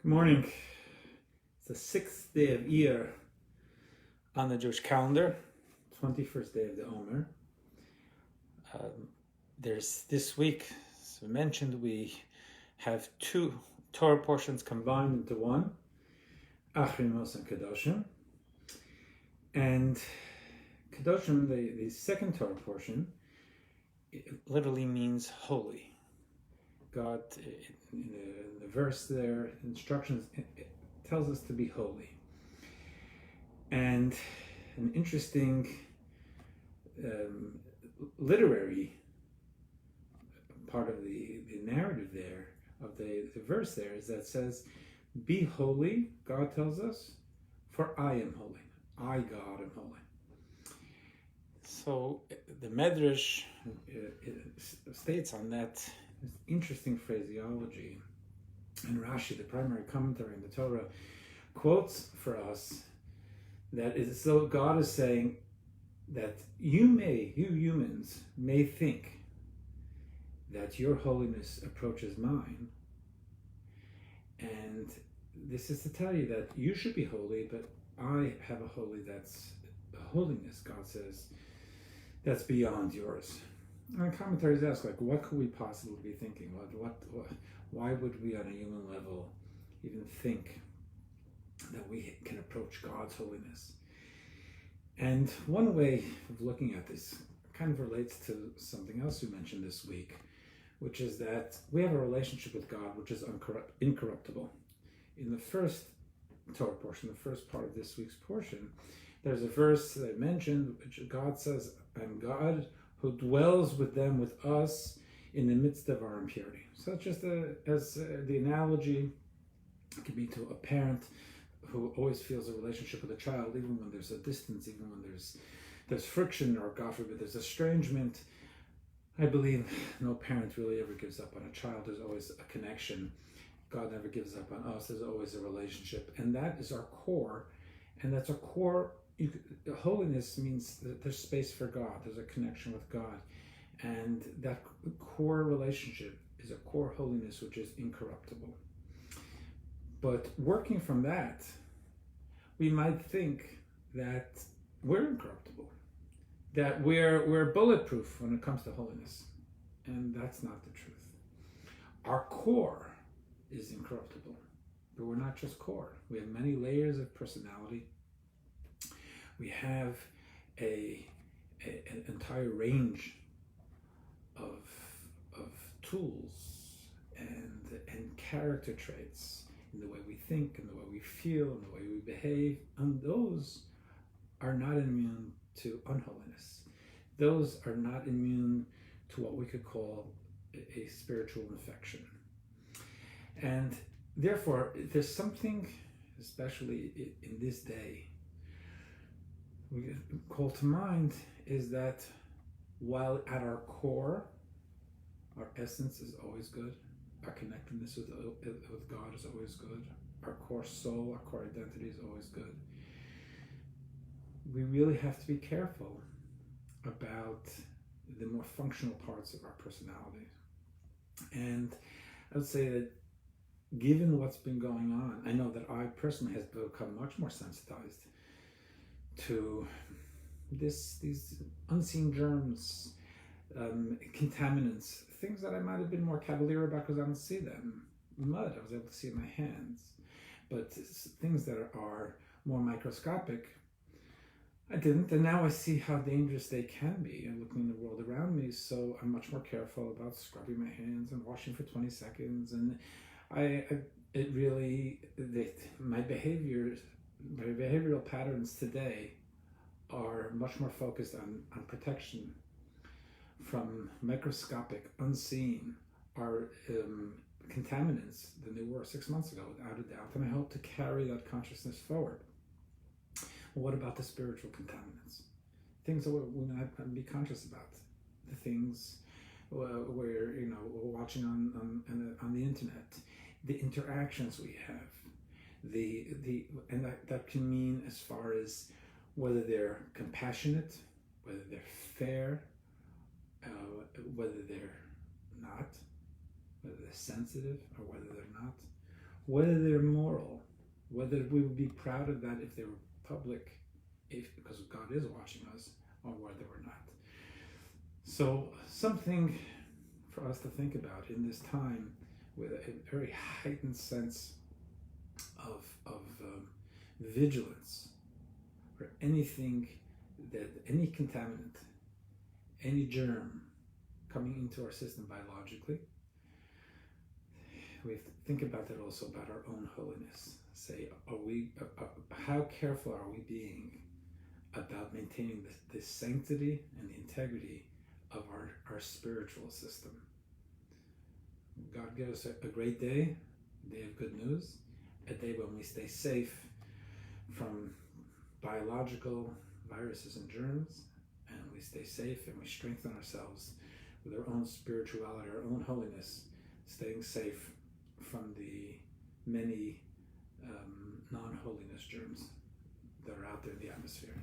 Good morning. It's the sixth day of Iyar on the Jewish calendar, 21st day of the Omer. There's this week, as we mentioned, we have two Torah portions combined into one, Achrimos and Kedoshim. And Kedoshim, the second Torah portion, it literally means holy. God, in the verse there, instructions, it tells us to be holy. And an interesting literary part of the narrative there, of the verse there, is that says, be holy, God tells us, for I am holy. I, God, am holy. So the Medrash states on that interesting phraseology, and Rashi, the primary commentary in the Torah, quotes for us that is so God is saying that you humans may think that your holiness approaches mine, and this is to tell you that you should be holy, but I have a holiness, God says, that's beyond yours. And commentaries ask, what could we possibly be thinking? Why would we on a human level even think that we can approach God's holiness? And one way of looking at this kind of relates to something else we mentioned this week, which is that we have a relationship with God which is incorruptible. In the first Torah portion, the first part of this week's portion, there's a verse that I mentioned, which God says, I'm God who dwells with them, with us, in the midst of our impurity. So just as the analogy could be to a parent who always feels a relationship with a child, even when there's a distance, even when there's friction, or God forbid, there's estrangement. I believe no parent really ever gives up on a child. There's always a connection. God never gives up on us. There's always a relationship. And that is our core. And that's a core. Holiness means that there's space for God. There's a connection with God. And that core relationship is a core holiness which is incorruptible. But working from that, we might think that we're incorruptible, that we're bulletproof when it comes to holiness. And that's not the truth. Our core is incorruptible, but we're not just core. We have many layers of personality. We have an entire range of tools and character traits in the way we think, in the way we feel, in the way we behave, and those are not immune to unholiness. Those are not immune to what we could call a spiritual infection. And therefore, there's something, especially in this day, we call to mind is that while at our core, our essence is always good, our connectedness with God is always good, our core soul, our core identity is always good, we really have to be careful about the more functional parts of our personality. And I would say that given what's been going on, I know that I personally have become much more sensitized to these unseen germs, contaminants, things that I might have been more cavalier about because I don't see them. Mud, I was able to see in my hands. But things that are more microscopic, I didn't. And now I see how dangerous they can be. I'm looking in the world around me, so I'm much more careful about scrubbing my hands and washing for 20 seconds. And my behavioral patterns today are much more focused on protection from microscopic, unseen, contaminants than they were 6 months ago, without a doubt. And I hope to carry that consciousness forward. Well, what about the spiritual contaminants? Things that we might be conscious about. The things we're watching on the internet, the interactions we have, and that can mean as far as whether they're compassionate, whether they're fair, whether they're not, whether they're sensitive or whether they're not, whether they're moral, whether we would be proud of that if they were public, because God is watching us, or whether we're not. So something for us to think about in this time with a very heightened sense of vigilance for anything, that any contaminant, any germ coming into our system biologically. We have to think about that also, about our own holiness. Say, how careful are we being about maintaining the sanctity and the integrity of our spiritual system? God give us a great day, a day of good news, a day when we stay safe from biological viruses and germs, and we stay safe and we strengthen ourselves with our own spirituality, our own holiness, staying safe from the many non-holiness germs that are out there in the atmosphere.